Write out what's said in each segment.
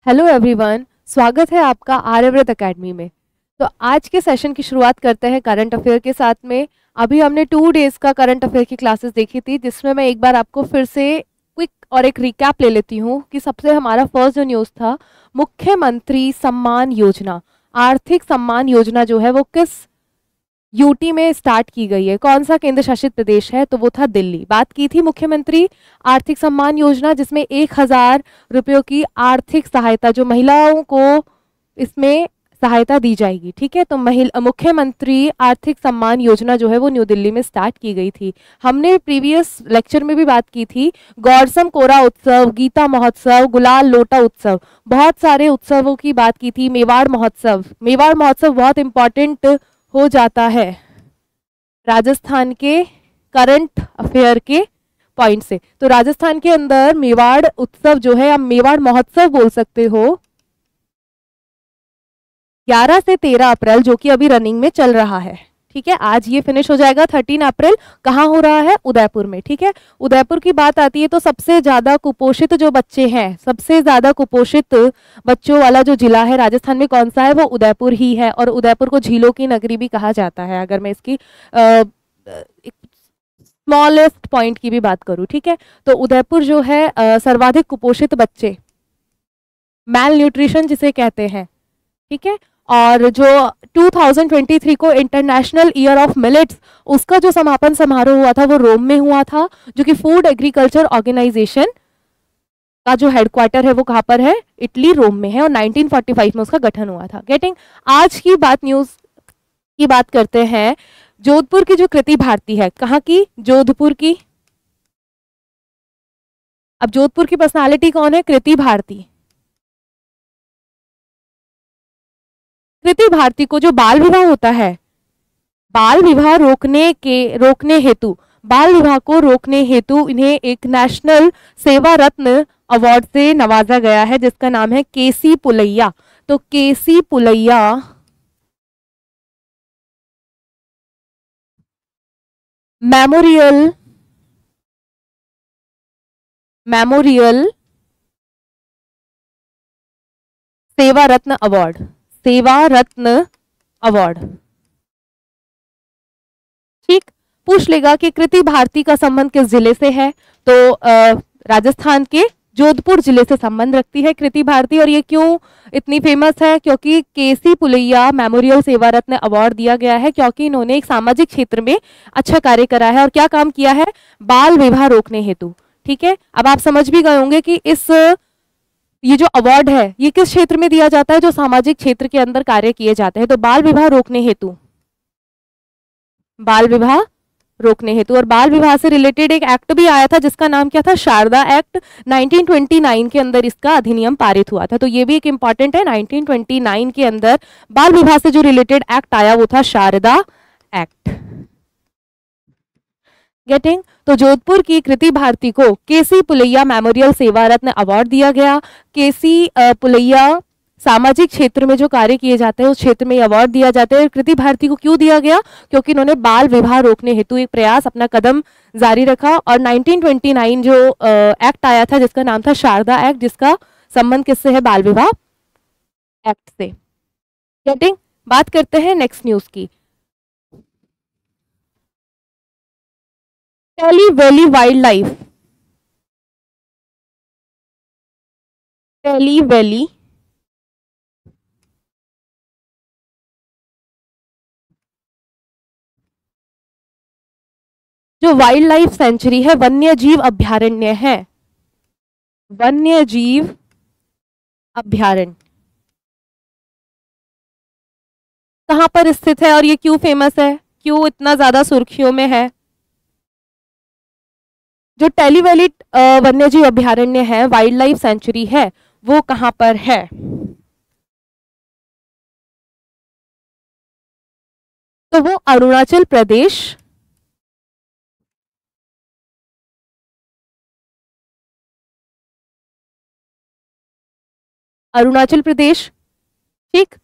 Hello everyone, स्वागत है आपका आर्यव्रत एकेडमी में। तो आज के सेशन की शुरुआत करते हैं करंट अफेयर के साथ में। अभी हमने 2 डेज का करंट अफेयर की क्लासेस देखी थी, जिसमें मैं एक बार आपको फिर से क्विक और एक रिकैप ले लेती हूँ कि सबसे हमारा फर्स्ट जो न्यूज़ था, मुख्यमंत्री सम्मान योजना, आर्थिक सम्मान योजना जो है वो किस यूटी में स्टार्ट की गई है, कौन सा केंद्र शासित प्रदेश है, तो वो था दिल्ली। बात की थी मुख्यमंत्री आर्थिक सम्मान योजना, जिसमें 1,000 रुपयों की आर्थिक सहायता जो महिलाओं को इसमें सहायता दी जाएगी। ठीक है, तो मुख्यमंत्री आर्थिक सम्मान योजना जो है वो न्यू दिल्ली में स्टार्ट की गई थी। हमने प्रीवियस लेक्चर में भी बात की थी, गौरसम कोरा उत्सव, गीता महोत्सव, गुलाल लोटा उत्सव, बहुत सारे उत्सवों की बात की थी। मेवाड़ महोत्सव, मेवाड़ महोत्सव बहुत इंपॉर्टेंट हो जाता है राजस्थान के करंट अफेयर के पॉइंट से। तो राजस्थान के अंदर मेवाड़ उत्सव जो है, आप मेवाड़ महोत्सव बोल सकते हो, 11 से 13 अप्रैल, जो कि अभी रनिंग में चल रहा है। ठीक है, आज ये फिनिश हो जाएगा 13 अप्रैल। कहाँ हो रहा है? उदयपुर में। ठीक है, उदयपुर की बात आती है तो सबसे ज्यादा कुपोषित जो बच्चे हैं, सबसे ज्यादा कुपोषित बच्चों वाला जो जिला है राजस्थान में कौन सा है? वो उदयपुर ही है। और उदयपुर को झीलों की नगरी भी कहा जाता है, अगर मैं इसकी स्मॉलेस्ट पॉइंट की भी बात करूं। ठीक है, तो उदयपुर जो है सर्वाधिक कुपोषित बच्चे, मैल न्यूट्रिशन जिसे कहते हैं। ठीक है, और जो 2023 को इंटरनेशनल ईयर ऑफ मिलेट्स, उसका जो समापन समारोह हुआ था वो रोम में हुआ था, जो कि फूड एग्रीकल्चर ऑर्गेनाइजेशन का जो हेडक्वार्टर है वो कहाँ पर है? इटली, रोम में है। और 1945 में उसका गठन हुआ था। गेटिंग। आज की बात, न्यूज की बात करते हैं। जोधपुर की जो कृति भारती है, कहाँ की? जोधपुर की। अब जोधपुर की पर्सनालिटी कौन है? कृति भारती। कृति भारती को जो बाल विवाह होता है, बाल विवाह रोकने हेतु, बाल विवाह को रोकने हेतु इन्हें एक नेशनल सेवा रत्न अवार्ड से नवाजा गया है, जिसका नाम है केसी पुलैया। तो केसी पुलैया मेमोरियल मेमोरियल सेवा रत्न अवार्ड, सेवा रत्न अवार्ड। ठीक, पूछ लेगा कि कृति भारती का संबंध किस जिले से है, तो राजस्थान के जोधपुर जिले से संबंध रखती है कृति भारती। और ये क्यों इतनी फेमस है? क्योंकि केसी पुलैया मेमोरियल सेवा रत्न अवार्ड दिया गया है क्योंकि इन्होंने एक सामाजिक क्षेत्र में अच्छा कार्य करा है। और क्या काम किया है? बाल विवाह रोकने हेतु। ठीक है, अब आप समझ भी गए होंगे कि ये जो अवार्ड है ये किस क्षेत्र में दिया जाता है? जो सामाजिक क्षेत्र के अंदर कार्य किए जाते हैं। तो बाल विवाह रोकने हेतु, बाल विवाह रोकने हेतु। और बाल विवाह से रिलेटेड एक एक्ट भी आया था जिसका नाम क्या था? शारदा एक्ट। 1929 के अंदर इसका अधिनियम पारित हुआ था। तो ये भी एक इंपॉर्टेंट है। 1929 के अंदर बाल विवाह से जो रिलेटेड एक्ट आया वो था शारदा एक्ट। गेटिंग। तो जोधपुर की कृति भारती को केसी पुलैया मेमोरियल सेवा रत्न अवार्ड दिया गया। केसी पुलैया सामाजिक क्षेत्र में जो कार्य किए जाते हैं उस क्षेत्र में अवार्ड दिया जाता है। कृति भारती को क्यों दिया गया? क्योंकि इन्होंने बाल विवाह रोकने हेतु एक प्रयास, अपना कदम जारी रखा। और 1929 जो एक्ट आया था जिसका नाम था शारदा एक्ट, जिसका संबंध किससे है? बाल विवाह एक्ट से। गेटिंग। बात करते हैं नेक्स्ट न्यूज की। Talle valley wildlife, Talle valley जो वाइल्ड लाइफ सेंचुरी है, वन्य जीव अभ्यारण्य है, वन्य जीव अभ्यारण्य कहां पर स्थित है और ये क्यों फेमस है, क्यों इतना ज्यादा सुर्खियों में है? जो टेली वैली वन्य जीव अभ्यारण्य है, वाइल्ड लाइफ सेंचुरी है, वो कहां पर है? तो वो अरुणाचल प्रदेश, अरुणाचल प्रदेश। ठीक,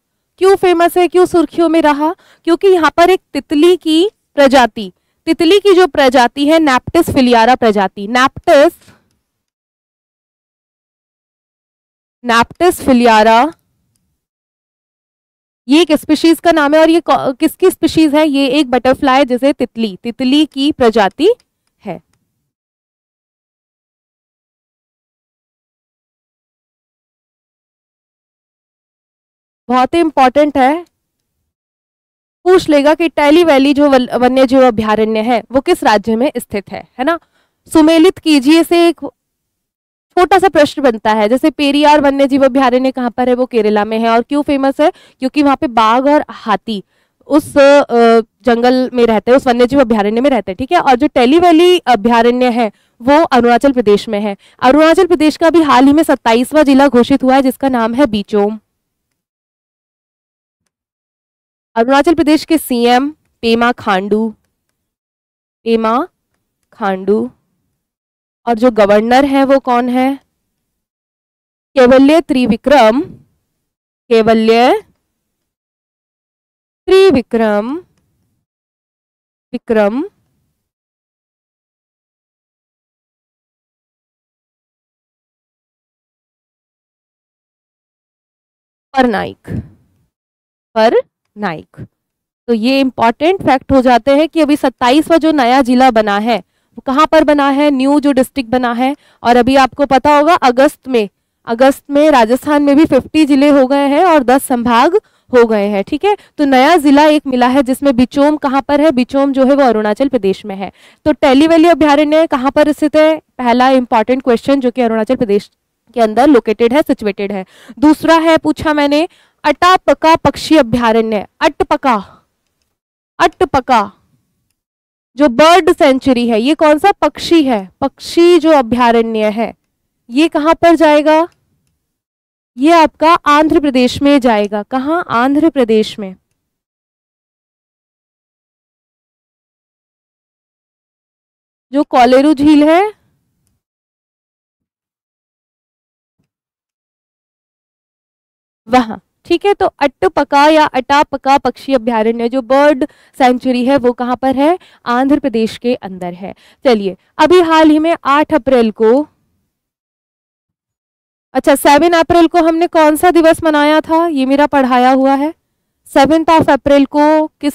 क्यों फेमस है, क्यों सुर्खियों में रहा? क्योंकि यहाँ पर एक तितली की प्रजाति, तितली की जो प्रजाति है नैप्टिस फिलियारा प्रजाति, नैप्टिस नैप्टिस फिलियारा, ये एक स्पीशीज का नाम है और ये किसकी स्पीशीज है? ये एक बटरफ्लाई जैसे तितली, तितली की प्रजाति है। बहुत ही इंपॉर्टेंट है, पूछ लेगा कि टैली वैली जो वन्य जीव अभ्यारण्य है वो किस राज्य में स्थित है ना। सुमेलित कीजिए से एक छोटा सा प्रश्न बनता है, जैसे पेरियार वन्य जीव अभ्यारण्य कहाँ पर है? वो केरला में है। और क्यों फेमस है? क्योंकि वहां पे बाघ और हाथी उस जंगल में रहते हैं, उस वन्य जीव अभ्यारण्य में रहते हैं, ठीक है। और जो टेली वैली अभ्यारण्य है वो अरुणाचल प्रदेश में है। अरुणाचल प्रदेश का भी हाल ही में 27वां जिला घोषित हुआ है जिसका नाम है बीचोम। अरुणाचल प्रदेश के सीएम पेमा खांडू, पेमा खांडू। और जो गवर्नर है वो कौन है? केवल्य त्रिविक्रम, केवल्य त्रिविक्रम विक्रम परनाइक, परनाइक। तो ये इंपॉर्टेंट फैक्ट हो जाते हैं कि अभी 27वां जो नया जिला बना है वो कहाँ पर बना है? न्यू जो डिस्ट्रिक्ट बना है। और अभी आपको पता होगा अगस्त में राजस्थान में भी 50 जिले हो गए हैं और 10 संभाग हो गए हैं, ठीक है। तो नया जिला एक मिला है जिसमें बिचोम कहाँ पर है? बिचोम जो है वो अरुणाचल प्रदेश में है। तो टेली वैली अभ्यारण्य कहाँ पर स्थित है? पहला इंपॉर्टेंट क्वेश्चन, जो कि अरुणाचल प्रदेश के अंदर लोकेटेड है, सिचुएटेड है। दूसरा है, पूछा मैंने, अटापका पक्षी अभ्यारण्य। अटपका, अटपका जो बर्ड सेंचुरी है, ये कौन सा पक्षी है? पक्षी जो अभ्यारण्य है ये कहां पर जाएगा? ये आपका आंध्र प्रदेश में जाएगा। कहां? आंध्र प्रदेश में। जो कोलेरू झील है वहां, ठीक है। तो अट्टपका या अटापका पक्षी अभ्यारण्य जो बर्ड सेंचुरी है वो कहां पर है? आंध्र प्रदेश के अंदर है। चलिए, अभी हाल ही में 8 अप्रैल को, अच्छा 7 अप्रैल को हमने कौन सा दिवस मनाया था? ये मेरा पढ़ाया हुआ है। 7 अप्रैल को किस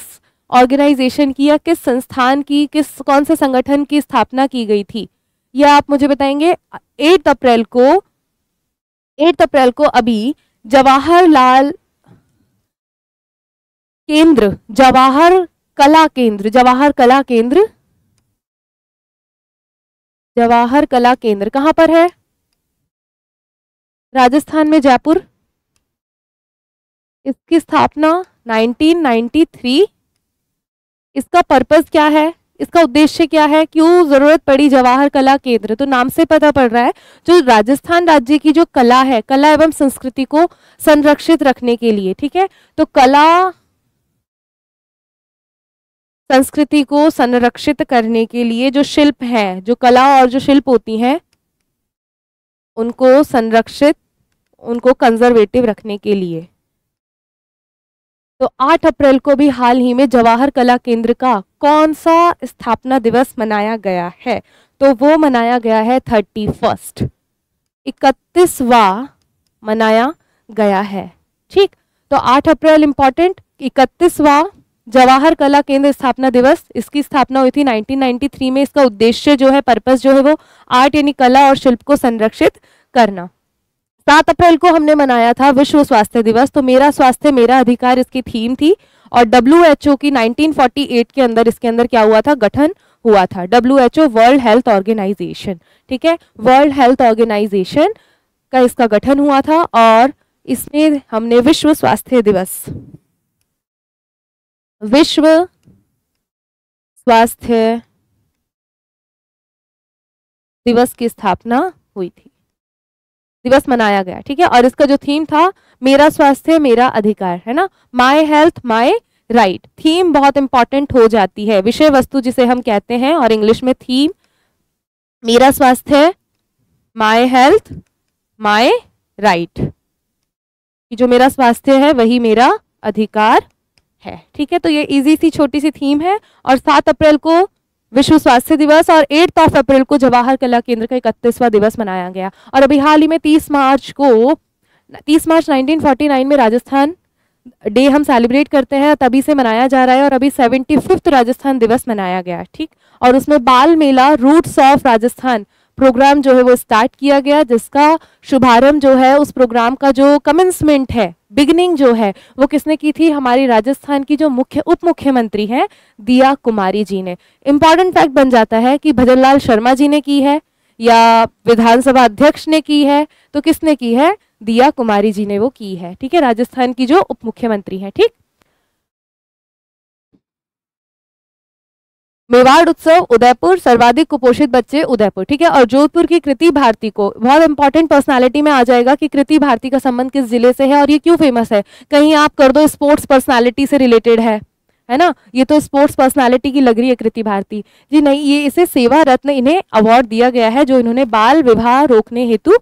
ऑर्गेनाइजेशन की या किस संस्थान की, कौन से संगठन की स्थापना की गई थी? यह आप मुझे बताएंगे। 8 अप्रैल को, 8 अप्रैल को अभी जवाहरलाल केंद्र, जवाहर कला केंद्र, जवाहर कला केंद्र, जवाहर कला केंद्र कहां पर है? राजस्थान में, जयपुर। इसकी स्थापना 1993। इसका पर्पस क्या है? इसका उद्देश्य क्या है? क्यों जरूरत पड़ी जवाहर कला केंद्र? तो नाम से पता पड़ रहा है, जो राजस्थान राज्य की जो कला है, कला एवं संस्कृति को संरक्षित रखने के लिए, ठीक है। तो कला संस्कृति को संरक्षित करने के लिए जो शिल्प है, जो कला और जो शिल्प होती हैं, उनको संरक्षित, उनको कंजर्वेटिव रखने के लिए। तो 8 अप्रैल को भी हाल ही में जवाहर कला केंद्र का कौन सा स्थापना दिवस मनाया गया है? तो वो मनाया गया है 31, 31वां मनाया गया है, ठीक। तो 8 अप्रैल इंपॉर्टेंट, 31वां जवाहर कला केंद्र स्थापना दिवस। इसकी स्थापना हुई थी 1993 में। इसका उद्देश्य जो है, पर्पस जो है वो आर्ट यानी कला और शिल्प को संरक्षित करना। 7 अप्रैल को हमने मनाया था विश्व स्वास्थ्य दिवस। तो मेरा स्वास्थ्य मेरा अधिकार इसकी थीम थी। और WHO की 1948 के अंदर, इसके अंदर क्या हुआ था? गठन हुआ था। WHO वर्ल्ड हेल्थ ऑर्गेनाइजेशन, ठीक है। वर्ल्ड हेल्थ ऑर्गेनाइजेशन का इसका गठन हुआ था और इसमें हमने विश्व स्वास्थ्य दिवस, विश्व स्वास्थ्य दिवस की स्थापना हुई थी, दिवस मनाया गया, ठीक है। और इसका जो थीम था, मेरा स्वास्थ्य मेरा अधिकार, है ना, my health my right. Theme बहुत इंपॉर्टेंट हो जाती है, विषय वस्तु जिसे हम कहते हैं, और इंग्लिश में थीम, मेरा स्वास्थ्य माय हेल्थ माय राइट। जो मेरा स्वास्थ्य है वही मेरा अधिकार है, ठीक है। तो ये इजी सी छोटी सी थीम है। और 7 अप्रैल को विश्व स्वास्थ्य दिवस और 8 अप्रैल को जवाहर कला केंद्र का 31वां दिवस मनाया गया। और अभी हाल ही में 30 मार्च को 30 मार्च 1949 में राजस्थान डे हम सेलिब्रेट करते हैं, तभी से मनाया जा रहा है, और अभी 75वां राजस्थान दिवस मनाया गया, ठीक। और उसमें बाल मेला रूट्स ऑफ राजस्थान प्रोग्राम जो है वो स्टार्ट किया गया, जिसका शुभारंभ जो है, उस प्रोग्राम का जो कमेंसमेंट है, बिगिनिंग जो है, वो किसने की थी? हमारी राजस्थान की जो उप मुख्यमंत्री हैं दिया कुमारी जी ने। इंपॉर्टेंट फैक्ट बन जाता है कि भजनलाल शर्मा जी ने की है या विधानसभा अध्यक्ष ने की है, तो किसने की है? दिया कुमारी जी ने वो की है, ठीक है, राजस्थान की जो उप मुख्यमंत्री हैं, ठीक। मेवाड़ उत्सव उदयपुर, सर्वाधिक कुपोषित बच्चे उदयपुर, ठीक है। और जोधपुर की कृति भारती को, बहुत इंपॉर्टेंट पर्सनालिटी में आ जाएगा कि कृति भारती का संबंध किस जिले से है और ये क्यों फेमस है। कहीं आप कर दो स्पोर्ट्स पर्सनालिटी से रिलेटेड है ना, ये तो स्पोर्ट्स पर्सनालिटी की लग रही है कृति भारती जी, नहीं, ये इसे सेवा रत्न इन्हें अवार्ड दिया गया है, जो इन्होंने बाल विवाह रोकने हेतु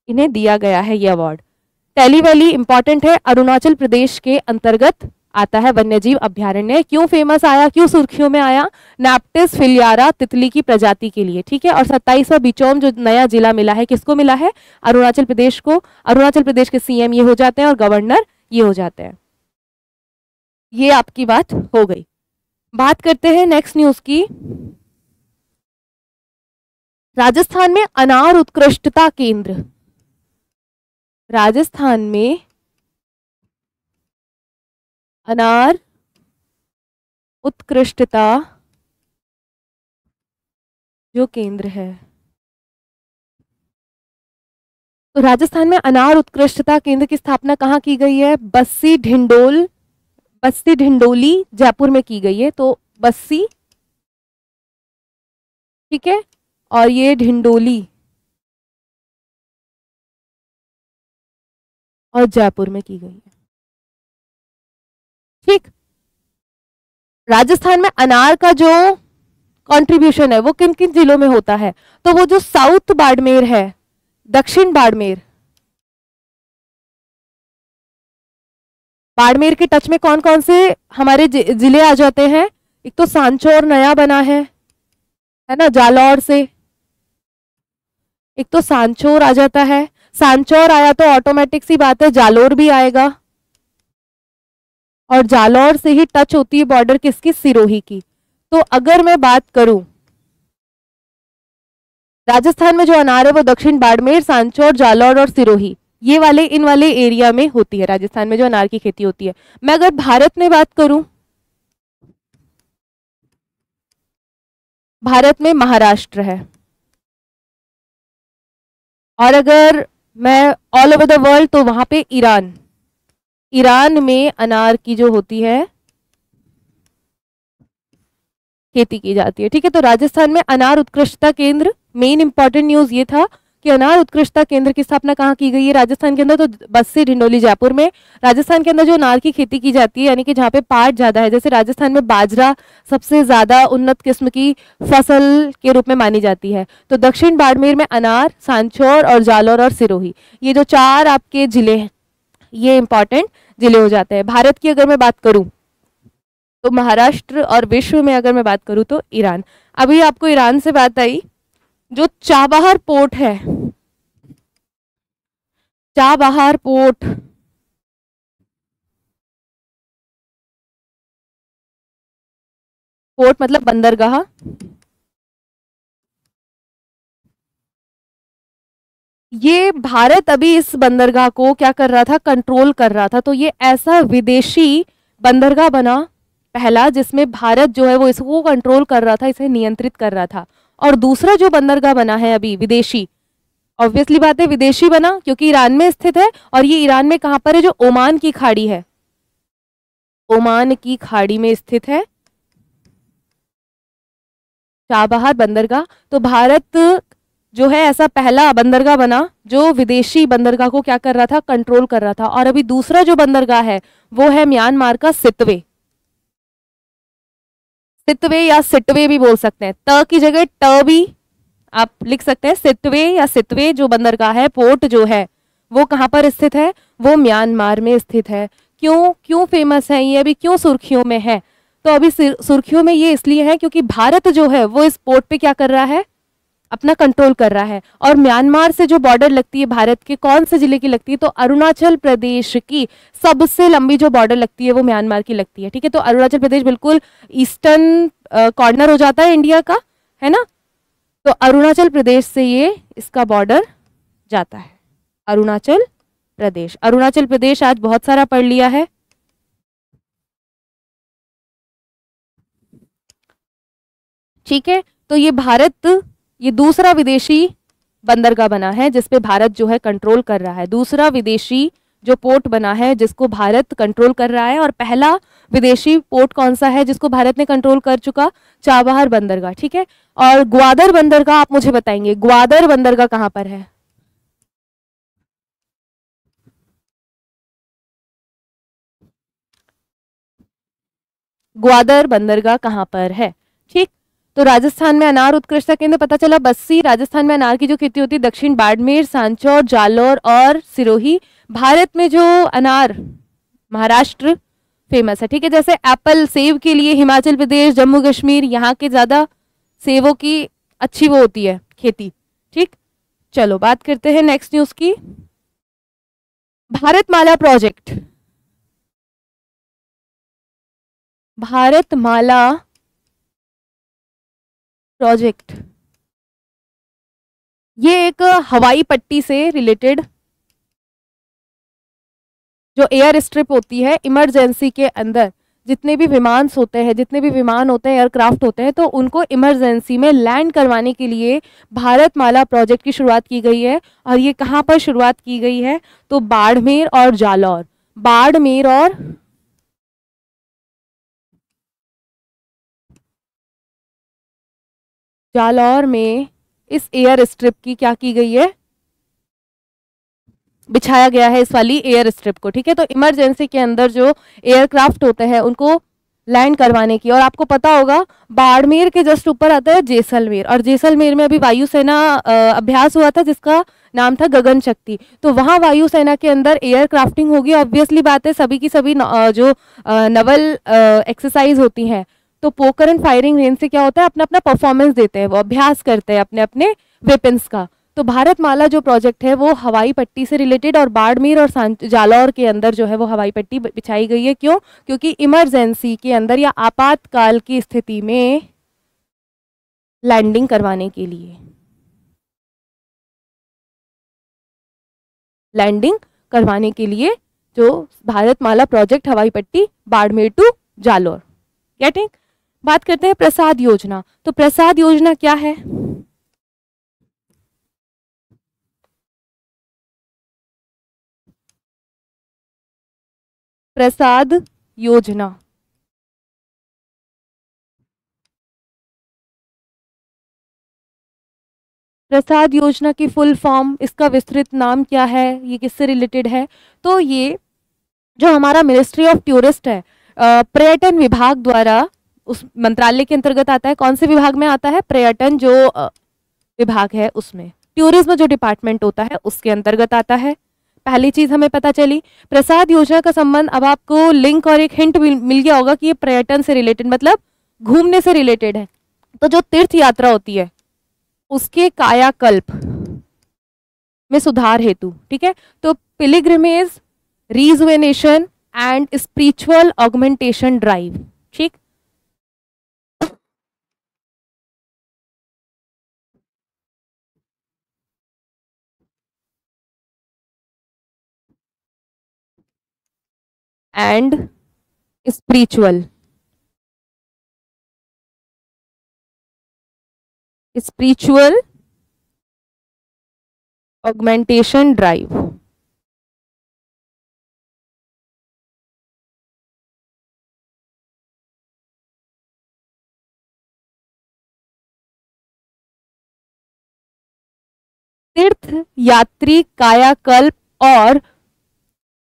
इन्हें दिया गया है ये अवार्ड। टेली वैली इंपॉर्टेंट है, अरुणाचल प्रदेश के अंतर्गत आता है वन्यजीव अभ्यारण्य। क्यों फेमस आया, क्यों सुर्खियों में आया? नैप्टिस फिलियारा तितली की प्रजाति के लिए, ठीक है। और 27वां बिचौम जो नया जिला मिला है, किसको मिला है? अरुणाचल प्रदेश को। अरुणाचल प्रदेश के सीएम ये हो जाते हैं और गवर्नर ये हो जाते हैं। ये आपकी बात हो गई। बात करते हैं नेक्स्ट न्यूज की। राजस्थान में अनार उत्कृष्टता केंद्र, राजस्थान में अनार उत्कृष्टता जो केंद्र है, तो राजस्थान में अनार उत्कृष्टता केंद्र की स्थापना कहाँ की गई है? बस्सी ढिंडोली जयपुर में की गई है। तो बस्सी, ठीक है, और ये ढिंडोली और जयपुर में की गई है, ठीक। राजस्थान में अनार का जो कंट्रीब्यूशन है वो किन किन जिलों में होता है? तो वो जो साउथ बाड़मेर है, दक्षिण बाड़मेर, बाड़मेर के टच में कौन कौन से हमारे जिले आ जाते हैं? एक तो सांचौर नया बना है ना, जालौर से, एक तो सांचौर आ जाता है। सांचौर आया तो ऑटोमेटिक सी बात है जालोर भी आएगा, और जालौर से ही टच होती है बॉर्डर किसकी? सिरोही की। तो अगर मैं बात करूं राजस्थान में जो अनार है वो दक्षिण बाड़मेर, सांचौर, जालौर और सिरोही, ये वाले इन वाले एरिया में होती है राजस्थान में जो अनार की खेती होती है। मैं अगर भारत में बात करूं, भारत में महाराष्ट्र है, और अगर मैं ऑल ओवर द वर्ल्ड तो वहां पे ईरान, ईरान में अनार की जो होती है खेती की जाती है, ठीक है। तो राजस्थान में अनार उत्कृष्टता केंद्र, मेन इंपॉर्टेंट न्यूज ये था कि अनार उत्कृष्टता केंद्र की स्थापना कहाँ की गई है? राजस्थान के अंदर, तो बस्सी ढिंडोली जयपुर में। राजस्थान के अंदर जो अनार की खेती की जाती है, यानी कि जहाँ पे पाट ज्यादा है, जैसे राजस्थान में बाजरा सबसे ज्यादा उन्नत किस्म की फसल के रूप में मानी जाती है, तो दक्षिण बाड़मेर में अनार, सांचौर और जालौर और सिरोही, ये जो 4 आपके जिले हैं ये इंपॉर्टेंट जिले हो जाते हैं। भारत की अगर मैं बात करूं तो महाराष्ट्र, और विश्व में अगर मैं बात करूं तो ईरान। अभी आपको ईरान से बात आई, जो चाबहार पोर्ट है, चाबहार पोर्ट, पोर्ट मतलब बंदरगाह, ये भारत अभी इस बंदरगाह को क्या कर रहा था? कंट्रोल कर रहा था। तो ये ऐसा विदेशी बंदरगाह बना पहला, जिसमें भारत जो है वो इसको कंट्रोल कर रहा था, इसे नियंत्रित कर रहा था। और दूसरा जो बंदरगाह बना है अभी विदेशी, ऑब्वियसली बात है विदेशी बना क्योंकि ईरान में स्थित है, और ये ईरान में कहां पर है? जो ओमान की खाड़ी है, ओमान की खाड़ी में स्थित है चाबहार बंदरगाह। तो भारत जो है ऐसा पहला बंदरगाह बना जो विदेशी बंदरगाह को क्या कर रहा था? कंट्रोल कर रहा था। और अभी दूसरा जो बंदरगाह है वो है म्यांमार का सितवे, सितवे या सिटवे भी बोल सकते हैं, त की जगह ट भी आप लिख सकते हैं। सितवे या सितवे जो बंदरगाह है, पोर्ट जो है वो कहां पर स्थित है? वो म्यांमार में स्थित है। क्यों फेमस है ये, अभी क्यों सुर्खियों में है? तो अभी सुर्खियों में ये इसलिए है क्योंकि भारत जो है वो इस पोर्ट पे क्या कर रहा है? अपना कंट्रोल कर रहा है। और म्यांमार से जो बॉर्डर लगती है भारत के, कौन से जिले की लगती है, तो अरुणाचल प्रदेश की सबसे लंबी जो बॉर्डर लगती है वो म्यांमार की लगती है। ठीक है, तो अरुणाचल प्रदेश बिल्कुल ईस्टर्न कॉर्नर हो जाता है इंडिया का, है ना। तो अरुणाचल प्रदेश से ये इसका बॉर्डर जाता है, अरुणाचल प्रदेश। अरुणाचल प्रदेश आज बहुत सारा पढ़ लिया है। ठीक है, तो ये भारत, ये दूसरा विदेशी बंदरगाह बना है जिसपे भारत जो है कंट्रोल कर रहा है। दूसरा विदेशी जो पोर्ट बना है जिसको भारत कंट्रोल कर रहा है। और पहला विदेशी पोर्ट कौन सा है जिसको भारत ने कंट्रोल कर चुका, चाबहार बंदरगाह। ठीक है, और ग्वादर बंदरगाह आप मुझे बताएंगे, ग्वादर बंदरगाह कहां पर है? ग्वादर बंदरगाह कहां पर है? ठीक, तो राजस्थान में अनार उत्कृष्टता केंद्र पता चला बस्सी। राजस्थान में अनार की जो खेती होती है दक्षिण बाड़मेर, सांचौर, जालौर और सिरोही। भारत में जो अनार, महाराष्ट्र फेमस है। ठीक है, जैसे एप्पल, सेब के लिए हिमाचल प्रदेश, जम्मू कश्मीर, यहाँ के ज्यादा सेबों की अच्छी वो होती है खेती। ठीक, चलो बात करते हैं नेक्स्ट न्यूज की। भारतमाला प्रोजेक्ट, भारतमाला प्रोजेक्ट ये एक हवाई पट्टी से रिलेटेड जो एयर स्ट्रिप होती है, इमरजेंसी के अंदर जितने भी विमान होते हैं, जितने भी विमान होते हैं, एयरक्राफ्ट होते हैं, तो उनको इमरजेंसी में लैंड करवाने के लिए भारतमाला प्रोजेक्ट की शुरुआत की गई है। और ये कहाँ पर शुरुआत की गई है? तो बाड़मेर और जालौर, बाड़मेर और जालौर में इस एयर स्ट्रिप की क्या की गई है? बिछाया गया है इस वाली एयर स्ट्रिप को। ठीक है, तो इमरजेंसी के अंदर जो एयरक्राफ्ट होते हैं उनको लैंड करवाने की। और आपको पता होगा बाड़मेर के जस्ट ऊपर आता है जैसलमेर, और जैसलमेर में अभी वायुसेना अभ्यास हुआ था जिसका नाम था गगन शक्ति। तो वहां वायुसेना के अंदर एयर क्राफ्टिंग होगी। ऑब्वियसली बात है, सभी की सभी जो नवल एक्सरसाइज होती हैं, तो पोकर एंड फायरिंग रेंज से क्या होता है, अपना अपना परफॉर्मेंस देते हैं, वो अभ्यास करते हैं अपने अपने वेपन्स का। तो भारतमाला जो प्रोजेक्ट है वो हवाई पट्टी से रिलेटेड, और बाड़मेर और जालौर के अंदर जो है वो हवाई पट्टी बिछाई गई है। क्यों? क्योंकि इमरजेंसी के अंदर या आपातकाल की स्थिति में लैंडिंग करवाने के लिए, लैंडिंग करवाने के लिए जो भारतमाला प्रोजेक्ट हवाई पट्टी बाड़मेर टू जालौर। गेटिंग? बात करते हैं प्रसाद योजना। तो प्रसाद योजना क्या है? प्रसाद योजना प्रसाद योजना की फुल फॉर्म, इसका विस्तृत नाम क्या है, ये किससे रिलेटेड है? तो ये जो हमारा मिनिस्ट्री ऑफ टूरिस्ट है, पर्यटन विभाग द्वारा, उस मंत्रालय के अंतर्गत आता है। कौन से विभाग में आता है? पर्यटन जो विभाग है उसमें, टूरिज्म जो डिपार्टमेंट होता है उसके अंतर्गत आता है। पहली चीज हमें पता चली। प्रसाद योजना का संबंध, अब आपको लिंक और एक हिंट मिल गया होगा कि ये पर्यटन से रिलेटेड, मतलब घूमने से रिलेटेड है। तो जो तीर्थ यात्रा होती है उसके कायाकल्प में सुधार हेतु, ठीक है, तो pilgrimage, rejuvenation and spiritual augmentation drive. ठीक, एंड स्पिरिचुअल ऑगमेंटेशन ड्राइव। तीर्थ यात्री कायाकल्प और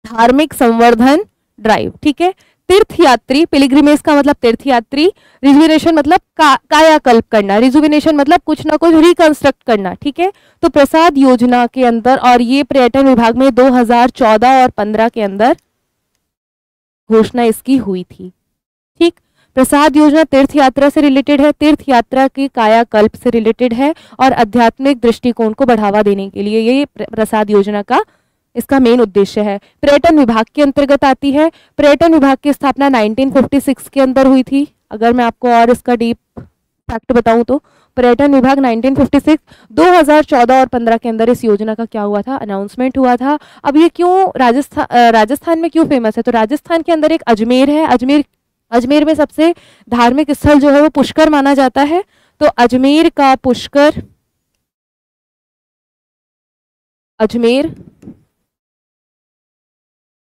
धार्मिक संवर्धन ड्राइव। ठीक है, तीर्थ यात्री, पिलिग्रिमेज का मतलब तीर्थ यात्री, रिजुविनेशन मतलब कायाकल्प करना, रिजुविनेशन मतलब कुछ ना कुछ रिकंस्ट्रक्ट करना। ठीक है, तो प्रसाद योजना के अंदर, और ये पर्यटन विभाग में 2014 और 15 के अंदर घोषणा इसकी हुई थी। ठीक, प्रसाद योजना तीर्थ यात्रा से रिलेटेड है, तीर्थ यात्रा की कायाकल्प से रिलेटेड है और आध्यात्मिक दृष्टिकोण को बढ़ावा देने के लिए ये प्रसाद योजना का इसका मेन उद्देश्य है। पर्यटन विभाग के अंतर्गत आती है। पर्यटन विभाग की स्थापना 1956 के अंदर हुई थी। अगर मैं आपको और इसका डीप फैक्ट बताऊं तो पर्यटन विभाग 1956, 2014 और 15 के अंदर इस योजना का क्या हुआ था, अनाउंसमेंट हुआ था। अब ये क्यों राजस्थान में क्यों फेमस है, तो राजस्थान के अंदर एक अजमेर है। अजमेर में सबसे धार्मिक स्थल जो है वो पुष्कर माना जाता है, तो अजमेर का पुष्कर, अजमेर।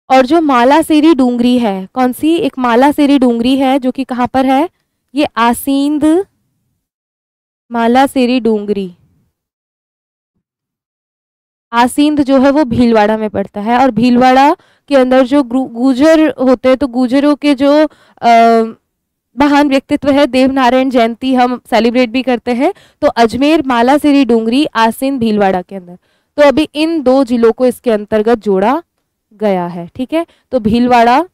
और जो मालासेरी डूंगरी है, कौन सी, एक मालासेरी डूंगरी है जो कि कहाँ पर है, ये आसींद मालासेरी डूंगरी, आसींद जो है वो भीलवाड़ा में पड़ता है। और भीलवाड़ा के अंदर जो गुजर होते हैं, तो गुजरों के जो महान व्यक्तित्व है, देवनारायण जयंती हम सेलिब्रेट भी करते हैं। तो अजमेर, मालासेरी डूंगरी, आसीन, भीलवाड़ा के अंदर, तो अभी इन 2 जिलों को इसके अंतर्गत जोड़ा गया है। ठीक है, तो भीलवाड़ा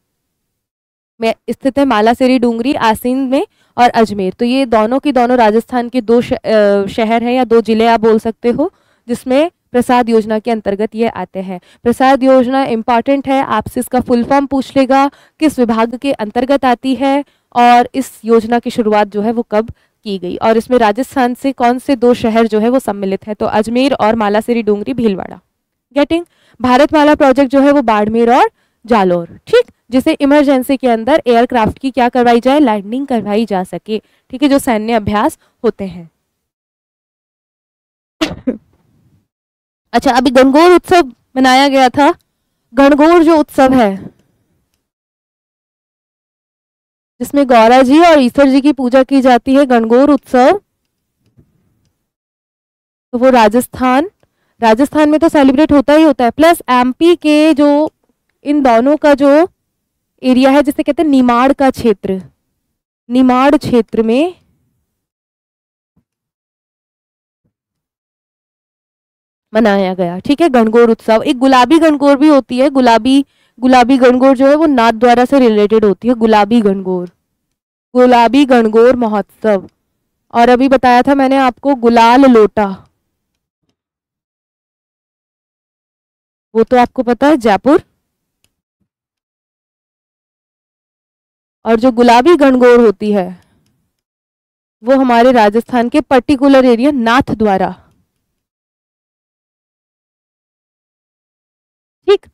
में स्थित है मालासेरी डूंगरी, आसीन में, और अजमेर। तो ये दोनों की दोनों राजस्थान के 2 शहर हैं या 2 जिले आप बोल सकते हो, जिसमें प्रसाद योजना के अंतर्गत ये आते हैं। प्रसाद योजना इंपॉर्टेंट है, आपसे इसका फुल फॉर्म पूछ लेगा, किस विभाग के अंतर्गत आती है और इस योजना की शुरुआत जो है वो कब की गई, और इसमें राजस्थान से कौन से 2 शहर जो है वो सम्मिलित है, तो अजमेर और मालासेरी डूंगरी, भीलवाड़ा। गेटिंग। भारतमाला प्रोजेक्ट जो है वो बाड़मेर और जालोर, ठीक, जिसे इमरजेंसी के अंदर एयरक्राफ्ट की क्या करवाई जाए, लैंडिंग करवाई जा सके। ठीक है, जो सैन्य अभ्यास होते हैं। अच्छा, अभी गणगौर उत्सव मनाया गया था। गणगौर जो उत्सव है जिसमें गौरा जी और ईश्वर जी की पूजा की जाती है, गणगौर उत्सव, तो वो राजस्थान में तो सेलिब्रेट होता ही होता है। प्लस एमपी के जो इन दोनों का जो एरिया है, जिसे कहते हैं निमाड़ का क्षेत्र, निमाड़ क्षेत्र में मनाया गया। ठीक है, गणगौर उत्सव। एक गुलाबी गणगौर भी होती है, गुलाबी गणगौर जो है वो नाथ द्वारा से रिलेटेड होती है, गुलाबी गणगौर महोत्सव। और अभी बताया था मैंने आपको गुलाल लोटा, वो तो आपको पता है, जयपुर। और जो गुलाबी गणगौर होती है वो हमारे राजस्थान के पर्टिकुलर एरिया नाथ द्वारा। ठीक,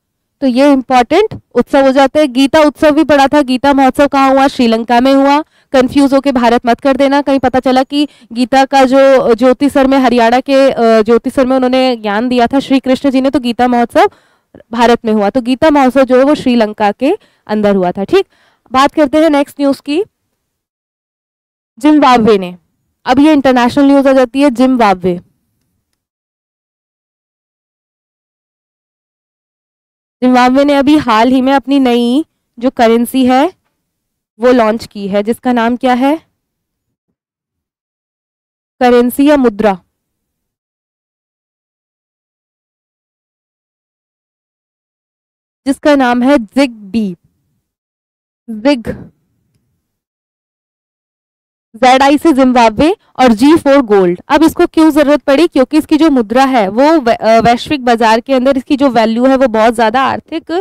तो ये इंपॉर्टेंट उत्सव हो जाते हैं। गीता उत्सव भी पढ़ा था, गीता महोत्सव कहाँ हुआ, श्रीलंका में हुआ। कंफ्यूज होके भारत मत कर देना, कहीं पता चला कि गीता का जो ज्योतिसर में, हरियाणा के ज्योतिसर में उन्होंने ज्ञान दिया था श्री कृष्ण जी ने, तो गीता महोत्सव भारत में हुआ। तो गीता महोत्सव जो है वो श्रीलंका के अंदर हुआ था। ठीक, बात करते हैं नेक्स्ट न्यूज की, जिम्बाब्वे ने। अब ये इंटरनेशनल न्यूज आ जाती है, जिम्बाब्वे। जिम्बाब्वे ने अभी हाल ही में अपनी नई जो करेंसी है वो लॉन्च की है, जिसका नाम क्या है, करेंसी या मुद्रा, जिसका नाम है जिग, ZI से जिम्बाब्वे और G4 गोल्ड। अब इसको क्यों जरूरत पड़ी, क्योंकि इसकी जो मुद्रा है वो वैश्विक बाजार के अंदर इसकी जो वैल्यू है वो बहुत ज्यादा आर्थिक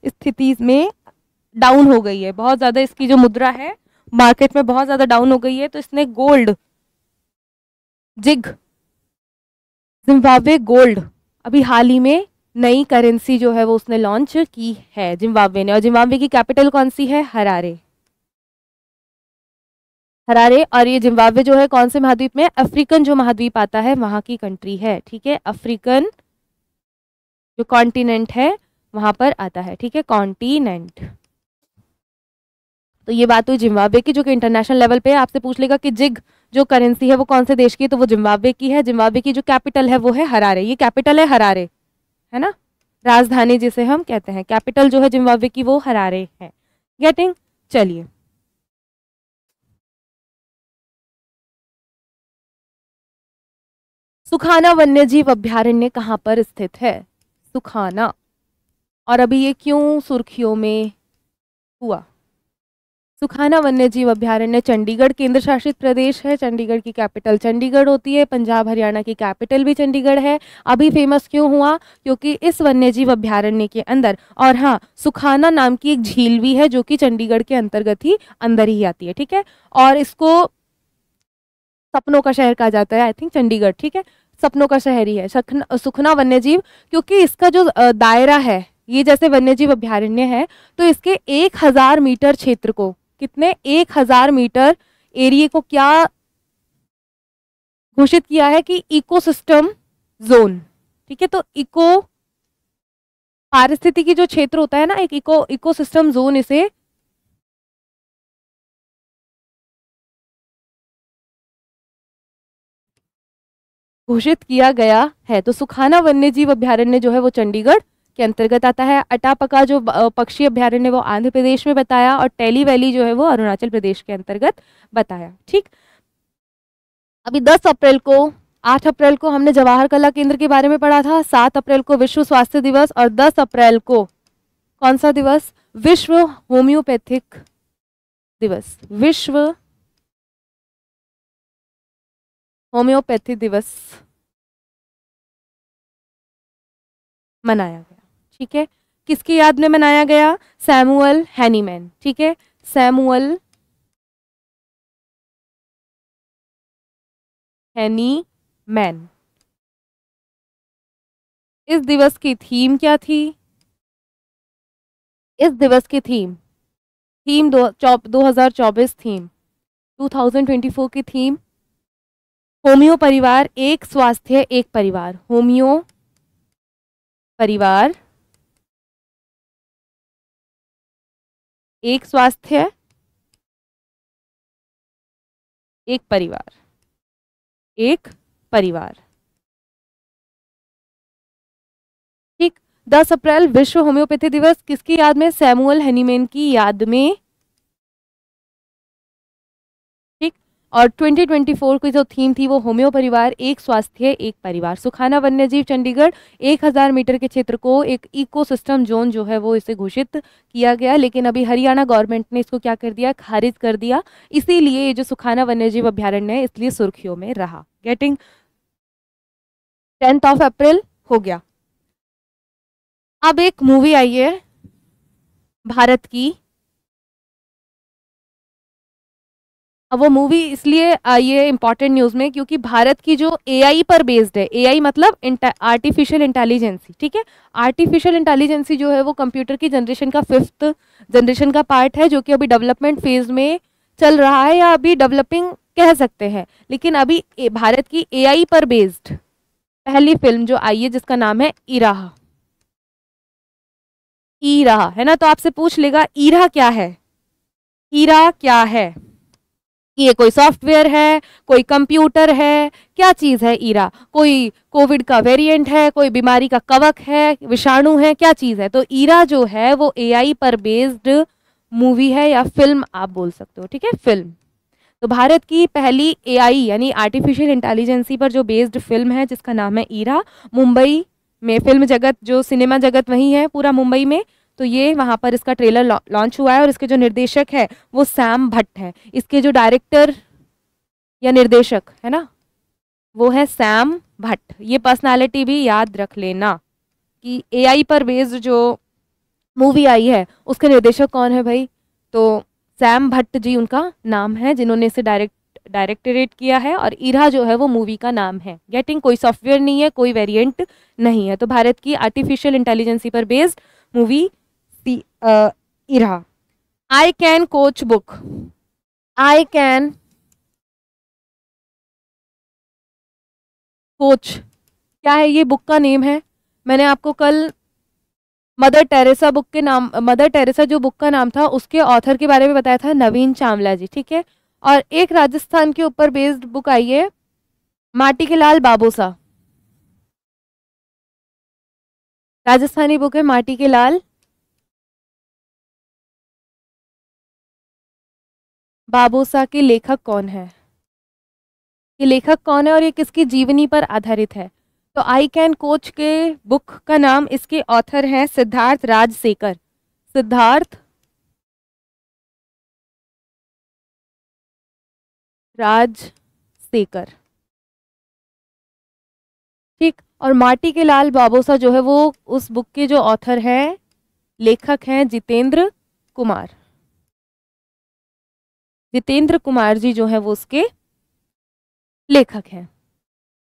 स्थिति में डाउन हो गई है, बहुत ज्यादा इसकी जो मुद्रा है मार्केट में बहुत ज्यादा डाउन हो गई है। तो इसने गोल्ड, जिम्बाब्वे गोल्ड, अभी हाल ही में नई करेंसी जो है वो उसने लॉन्च की है जिम्बाब्वे ने। और जिम्बाब्वे की कैपिटल कौन सी है, हरारे। और ये जिम्बाब्वे जो है कौन से महाद्वीप में, अफ्रीकन जो महाद्वीप आता है वहां की कंट्री है। ठीक है, अफ्रीकन जो कॉन्टिनेंट है वहां पर आता है। ठीक है, कॉन्टिनेंट। तो ये बात हुई जिम्बाब्वे की, जो कि इंटरनेशनल लेवल पे आपसे पूछ लेगा कि जिग जो करेंसी है वो कौन से देश की है, तो वो जिम्बाब्वे की है। जिम्बाब्वे की जो कैपिटल है वो है हरारे, ये कैपिटल है हरारे, है ना, राजधानी जिसे हम कहते हैं, कैपिटल जो है जिम्बाब्वे की वो हरारे है। गेटिंग। चलिए, सुखाना वन्यजीव अभ्यारण्य कहाँ पर स्थित है, सुखाना। और अभी ये क्यों सुर्खियों में हुआ, सुखाना वन्यजीव अभयारण्य चंडीगढ़ केंद्र शासित प्रदेश है। चंडीगढ़ की कैपिटल चंडीगढ़ होती है। पंजाब हरियाणा की कैपिटल भी चंडीगढ़ है। अभी फेमस क्यों हुआ? क्योंकि इस वन्यजीव अभयारण्य के अंदर, और हाँ, सुखाना नाम की एक झील भी है जो कि चंडीगढ़ के अंतर्गत ही अंदर ही आती है, ठीक है। और इसको सपनों का शहर कहा जाता है, आई थिंक चंडीगढ़, ठीक है, सपनों का शहर ही है सुखना वन्यजीव, क्योंकि इसका जो दायरा है, ये जैसे वन्यजीव अभयारण्य है तो इसके 1000 मीटर क्षेत्र को, कितने, 1000 मीटर एरिया को क्या घोषित किया है कि इकोसिस्टम जोन, ठीक है। तो इको पारिस्थितिकी जो क्षेत्र होता है ना, एक इकोसिस्टम जोन इसे घोषित किया गया है। तो सुखाना वन्यजीव अभयारण्य जो है वो चंडीगढ़ के अंतर्गत आता है। अटापका जो पक्षी अभयारण्य वो आंध्र प्रदेश में बताया, और टेली वैली जो है वो अरुणाचल प्रदेश के अंतर्गत बताया, ठीक। अभी 10 अप्रैल को, 8 अप्रैल को हमने जवाहर कला केंद्र के बारे में पढ़ा था, 7 अप्रैल को विश्व स्वास्थ्य दिवस, और 10 अप्रैल को कौन सा दिवस? विश्व होम्योपैथिक दिवस, विश्व होम्योपैथी दिवस मनाया गया, ठीक है। किसकी याद में मनाया गया? सैमुअल हैनीमैन, ठीक है, सैमुअल हैनीमैन। इस दिवस की थीम क्या थी? इस दिवस की थीम 2024 थीम, 2024 की थीम होमियो परिवार एक स्वास्थ्य एक परिवार, होमियो परिवार एक स्वास्थ्य एक परिवार, एक परिवार, ठीक। 10 अप्रैल विश्व होम्योपैथी दिवस किसकी याद में? सैमुअल हैनीमैन की याद में, ठीक। और 2024 की जो थीम थी वो होमियो परिवार एक स्वास्थ्य एक परिवार। सुखाना वन्यजीव चंडीगढ़ 1000 मीटर के क्षेत्र को एक इकोसिस्टम जोन जो है वो इसे घोषित किया गया, लेकिन अभी हरियाणा गवर्नमेंट ने इसको क्या कर दिया? खारिज कर दिया। इसीलिए ये जो सुखाना वन्यजीव अभयारण्य है इसलिए सुर्खियों में रहा। गेटिंग? 10 अप्रैल हो गया। अब एक मूवी आई है भारत की, अब वो मूवी इसलिए आई है इंपॉर्टेंट न्यूज में क्योंकि भारत की जो एआई पर बेस्ड है, एआई मतलब आर्टिफिशियल इंटेलिजेंसी, ठीक है। आर्टिफिशियल इंटेलिजेंसी जो है वो कंप्यूटर की जनरेशन का 5th जनरेशन का पार्ट है, जो कि अभी डेवलपमेंट फेज में चल रहा है, या अभी डेवलपिंग कह सकते हैं। लेकिन अभी भारत की एआई पर बेस्ड पहली फिल्म जो आई है जिसका नाम है इराह, ईरा है ना। तो आपसे पूछ लेगा ईरा क्या है? ईरा क्या है? ये कोई सॉफ्टवेयर है, कोई कंप्यूटर है, क्या चीज है ईरा? कोई कोविड का वेरिएंट है, कोई बीमारी का कवक है, विषाणु है, क्या चीज है? तो ईरा जो है वो एआई पर बेस्ड मूवी है या फिल्म आप बोल सकते हो, ठीक है, फिल्म। तो भारत की पहली एआई यानी आर्टिफिशियल इंटेलिजेंसी पर जो बेस्ड फिल्म है जिसका नाम है ईरा, मुंबई में फिल्म जगत, जो सिनेमा जगत वही है पूरा मुंबई में, तो ये वहाँ पर इसका ट्रेलर लॉन्च हुआ है। और इसके जो निर्देशक है वो सैम भट्ट है। इसके जो डायरेक्टर या निर्देशक है ना वो है सैम भट्ट। ये पर्सनालिटी भी याद रख लेना कि एआई पर बेस्ड जो मूवी आई है उसके निर्देशक कौन है भाई? तो सैम भट्ट जी उनका नाम है, जिन्होंने इसे डायरेक्टरेट किया है। और ईरा जो है वो मूवी का नाम है। गेटिंग? कोई सॉफ्टवेयर नहीं है, कोई वेरिएंट नहीं है। तो भारत की आर्टिफिशियल इंटेलिजेंसी पर based movie Ira. I can coach book, I can coach क्या है? ये बुक का नेम है। मैंने आपको कल मदर टेरेसा बुक के नाम, मदर टेरेसा जो बुक का नाम था उसके ऑथर के बारे में बताया था, नवीन चावला जी, ठीक है। और एक राजस्थान के ऊपर बेस्ड बुक आई है, माटी के लाल बाबोसा, राजस्थानी बुक है माटी के लाल बाबोसा। के लेखक कौन है? ये लेखक कौन है और ये किसकी जीवनी पर आधारित है? तो आई कैन कोच के बुक का नाम, इसके ऑथर हैं सिद्धार्थ राजसेकर, सिद्धार्थ राजशेखर, ठीक। और माटी के लाल बाबोसा जो है वो उस बुक के जो ऑथर हैं, लेखक हैं जितेंद्र कुमार। जितेंद्र कुमार जी जो है वो उसके लेखक हैं।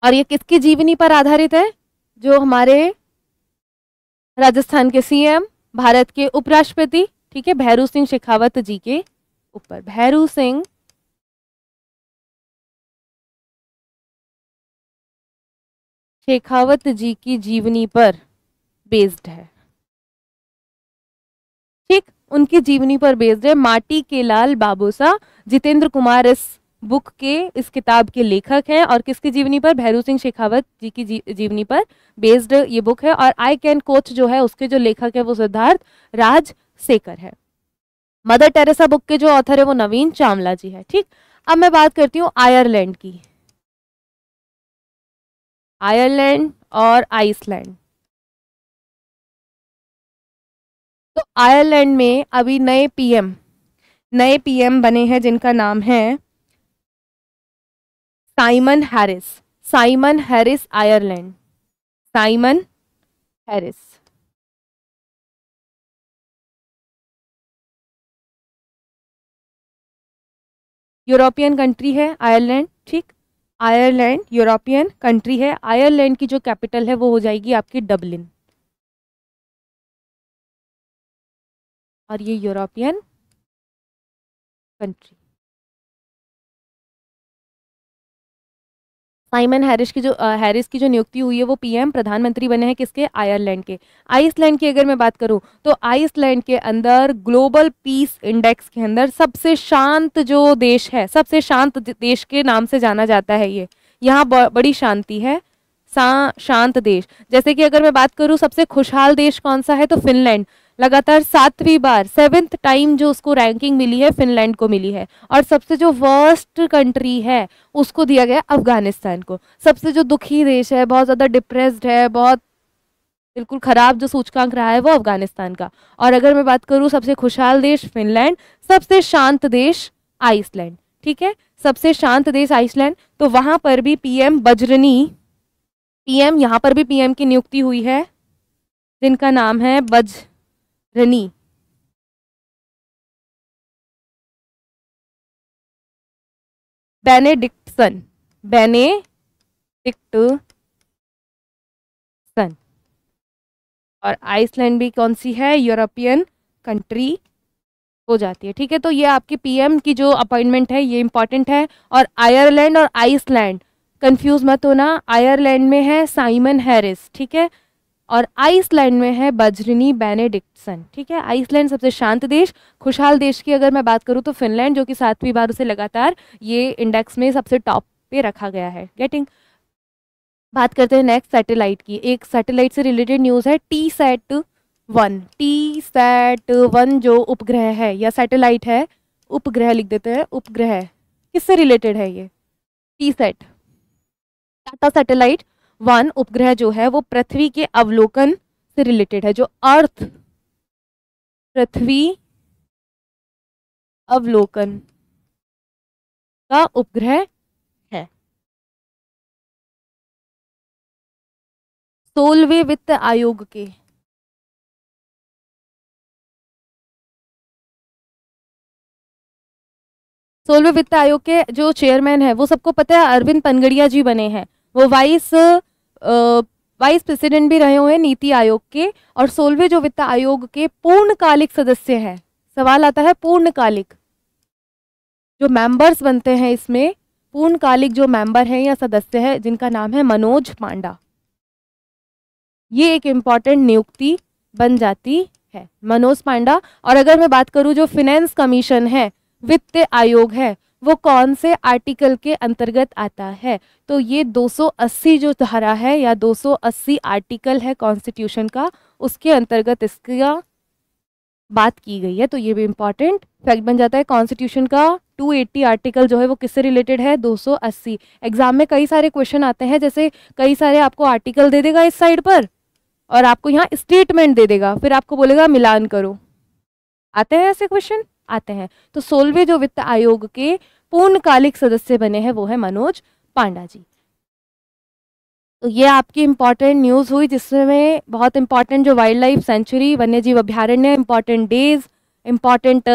और ये किसकी जीवनी पर आधारित है? जो हमारे राजस्थान के सीएम, भारत के उपराष्ट्रपति, ठीक है, भैरू सिंह शेखावत जी के ऊपर। भैरू सिंह शेखावत जी की जीवनी पर बेस्ड है, ठीक। उनकी जीवनी पर बेस्ड है। माटी के लाल बाबोसा, जितेंद्र कुमार इस बुक के, इस किताब के लेखक हैं। और किसकी जीवनी पर? भैरू सिंह शेखावत जी की जीवनी पर बेस्ड ये बुक है। और आई कैन कोच जो है उसके जो लेखक है वो सिद्धार्थ राजशेखर है। मदर टेरेसा बुक के जो ऑथर है वो नवीन चावला जी है, ठीक। अब मैं बात करती हूँ आयरलैंड की। आयरलैंड और आइसलैंड। तो आयरलैंड में अभी नए पीएम बने हैं जिनका नाम है Simon Harris. Simon Harris Ireland, Simon Harris. European country है आयरलैंड, ठीक। आयरलैंड यूरोपियन कंट्री है। आयरलैंड की जो कैपिटल है वो हो जाएगी आपकी डबलिन। और ये यूरोपियन कंट्री। साइमन हैरिस की जो नियुक्ति हुई है वो पीएम, प्रधानमंत्री बने हैं किसके? आयरलैंड के। आइसलैंड की अगर मैं बात करूं तो आइसलैंड के अंदर ग्लोबल पीस इंडेक्स के अंदर सबसे शांत जो देश है, सबसे शांत देश के नाम से जाना जाता है ये। यहाँ बड़ी शांति है, शांत देश। जैसे कि अगर मैं बात करूं सबसे खुशहाल देश कौन सा है तो फिनलैंड। लगातार 7वीं बार, 7th टाइम जो उसको रैंकिंग मिली है फिनलैंड को मिली है। और सबसे जो वर्स्ट कंट्री है उसको दिया गया अफगानिस्तान को। सबसे जो दुखी देश है, बहुत ज़्यादा डिप्रेस्ड है, बहुत बिल्कुल खराब जो सूचकांक रहा है वो अफगानिस्तान का। और अगर मैं बात करूं सबसे खुशहाल देश फिनलैंड, सबसे शांत देश आइसलैंड, ठीक है, सबसे शांत देश आइसलैंड। तो वहां पर भी पीएम यहाँ पर भी पीएम की नियुक्ति हुई है जिनका नाम है बजरनी बेनेडिक्टसन। और आइसलैंड भी कौन सी है? यूरोपियन कंट्री हो जाती है, ठीक है। तो ये आपकी पीएम की जो अपॉइंटमेंट है ये इंपॉर्टेंट है। और आयरलैंड और आइसलैंड कंफ्यूज मत होना। आयरलैंड में है साइमन हैरिस, ठीक है, और आइसलैंड में है बजरनी बेनेडिक्टसन, ठीक है। आइसलैंड सबसे शांत देश। खुशहाल देश की अगर मैं बात करूं तो फिनलैंड, जो कि 7वीं बार उसे लगातार ये इंडेक्स में सबसे टॉप पे रखा गया है। गेटिंग। बात करते हैं नेक्स्ट सैटेलाइट की। एक सैटेलाइट से रिलेटेड न्यूज़ है, TSAT-1। TSAT-1 जो उपग्रह है या सैटेलाइट है, उपग्रह लिख देते हैं, उपग्रह किससे रिलेटेड है ये? TSAT, टाटा सैटेलाइट 1 उपग्रह जो है वो पृथ्वी के अवलोकन से रिलेटेड है। जो अर्थ पृथ्वी अवलोकन का उपग्रह है। 16वें वित्त आयोग के जो चेयरमैन है वो सबको पता है, अरविंद पनगड़िया जी बने हैं। वो वाइस प्रेसिडेंट भी रहे हुए हैं नीति आयोग के। और 16वें जो वित्त आयोग के पूर्णकालिक सदस्य हैं। सवाल आता है पूर्णकालिक जो मेंबर्स बनते हैं इसमें, पूर्णकालिक जो मेंबर हैं या सदस्य है जिनका नाम है मनोज पांडा। ये एक इम्पॉर्टेंट नियुक्ति बन जाती है, मनोज पांडा। और अगर मैं बात करूं जो फाइनेंस कमीशन है, वित्त आयोग है, वो कौन से आर्टिकल के अंतर्गत आता है? तो ये 280 जो धारा है या 280 आर्टिकल है कॉन्स्टिट्यूशन का, उसके अंतर्गत इसका बात की गई है। तो ये भी इंपॉर्टेंट फैक्ट बन जाता है। कॉन्स्टिट्यूशन का 280 आर्टिकल जो है वो किससे रिलेटेड है? 280। एग्जाम में कई सारे क्वेश्चन आते हैं, जैसे कई सारे आपको आर्टिकल दे देगा इस साइड पर और आपको यहाँ स्टेटमेंट दे देगा, फिर आपको बोलेगा मिलान करो। आते हैं ऐसे क्वेश्चन? आते हैं। तो 16वें जो वित्त आयोग के पूर्णकालिक सदस्य बने हैं वो है मनोज पांडा जी। तो ये आपकी इम्पॉर्टेंट न्यूज़ हुई जिसमें बहुत इम्पॉर्टेंट जो वाइल्ड लाइफ सेंचुरी वन्य जीव अभ्यारण्य, इम्पॉर्टेंट डेज, इम्पॉर्टेंट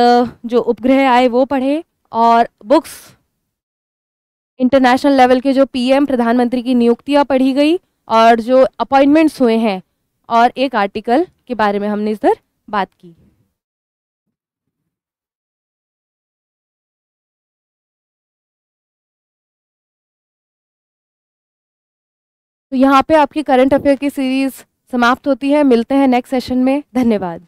जो उपग्रह आए वो पढ़े, और बुक्स इंटरनेशनल लेवल के जो पीएम प्रधानमंत्री की नियुक्तियां पढ़ी गई, और जो अपॉइंटमेंट्स हुए हैं, और एक आर्टिकल के बारे में हमने इधर बात की। तो यहाँ पे आपकी करंट अफेयर की सीरीज समाप्त होती है। मिलते हैं नेक्स्ट सेशन में। धन्यवाद।